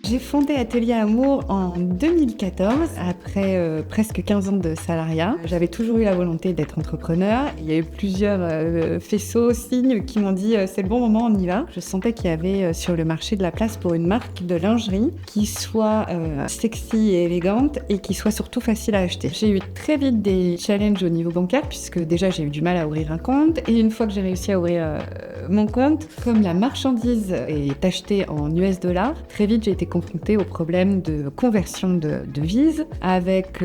J'ai fondé Atelier Amour en 2014, après presque 15 ans de salariat. J'avais toujours eu la volonté d'être entrepreneur. Il y a eu plusieurs faisceaux, signes qui m'ont dit c'est le bon moment, on y va. Je sentais qu'il y avait sur le marché de la place pour une marque de lingerie qui soit sexy et élégante et qui soit surtout facile à acheter. J'ai eu très vite des challenges au niveau bancaire puisque déjà j'ai eu du mal à ouvrir un compte et une fois que j'ai réussi à ouvrir mon compte, comme la marchandise est achetée en US dollars, très vite j'ai été confrontée au problème de conversion de devises avec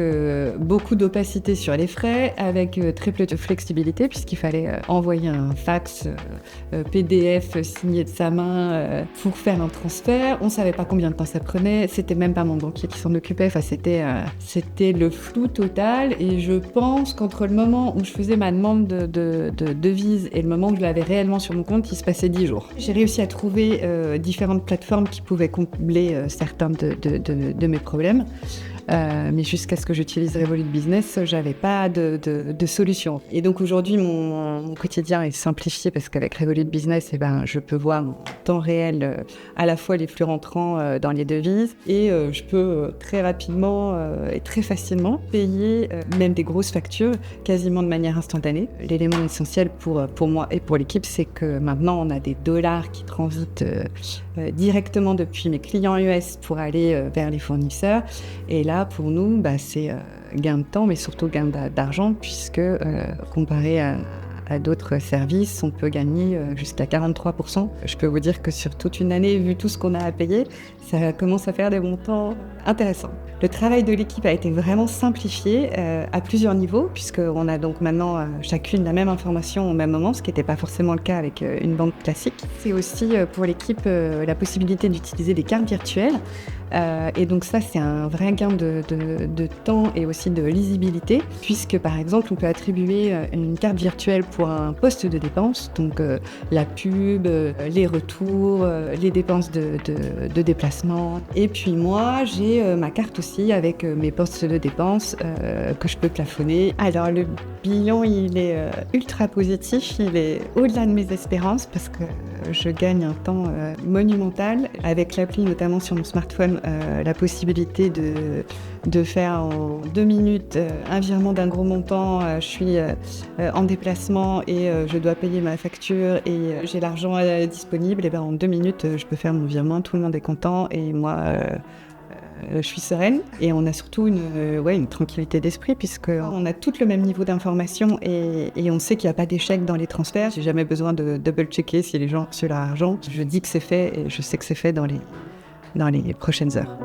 beaucoup d'opacité sur les frais, avec très peu de flexibilité puisqu'il fallait envoyer un fax PDF signé de sa main pour faire un transfert. On savait pas combien de temps ça prenait, c'était même pas mon banquier qui s'en occupait, enfin c'était le flou total et je pense qu'entre le moment où je faisais ma demande de devise et le moment où je l'avais réellement sur mon compte, il se passait 10 jours. J'ai réussi à trouver différentes plateformes qui pouvaient combler certains de mes problèmes. Mais jusqu'à ce que j'utilise Revolut Business, j'avais pas de solution. Et donc aujourd'hui, mon quotidien est simplifié parce qu'avec Revolut Business, je peux voir en temps réel à la fois les flux rentrants dans les devises et je peux très rapidement et très facilement payer même des grosses factures quasiment de manière instantanée. L'élément essentiel pour moi et pour l'équipe, c'est que maintenant on a des dollars qui transitent directement depuis mes clients US pour aller vers les fournisseurs. Et là, pour nous, c'est gain de temps, mais surtout gain d'argent, puisque comparé à d'autres services, on peut gagner jusqu'à 43%. Je peux vous dire que sur toute une année, vu tout ce qu'on a à payer, ça commence à faire des montants intéressants. Le travail de l'équipe a été vraiment simplifié à plusieurs niveaux, puisqu'on a donc maintenant chacune la même information au même moment, ce qui n'était pas forcément le cas avec une banque classique. C'est aussi pour l'équipe la possibilité d'utiliser des cartes virtuelles. Et donc ça, c'est un vrai gain de temps et aussi de lisibilité, puisque par exemple, on peut attribuer une carte virtuelle pour un poste de dépense, donc la pub, les retours, les dépenses de déplacement. Et puis moi, j'ai ma carte aussi avec mes postes de dépenses que je peux plafonner. Alors le bilan, il est ultra positif, il est au-delà de mes espérances parce que je gagne un temps monumental avec l'appli, notamment sur mon smartphone, la possibilité de faire en 2 minutes un virement d'un gros montant. Je suis en déplacement et je dois payer ma facture et j'ai l'argent disponible. Et en 2 minutes, je peux faire mon virement, tout le monde est content et moi... je suis sereine et on a surtout une tranquillité d'esprit puisqu'on a tous le même niveau d'information et on sait qu'il n'y a pas d'échec dans les transferts. J'ai jamais besoin de double-checker si les gens ont reçu leur argent. Je dis que c'est fait et je sais que c'est fait dans les prochaines heures.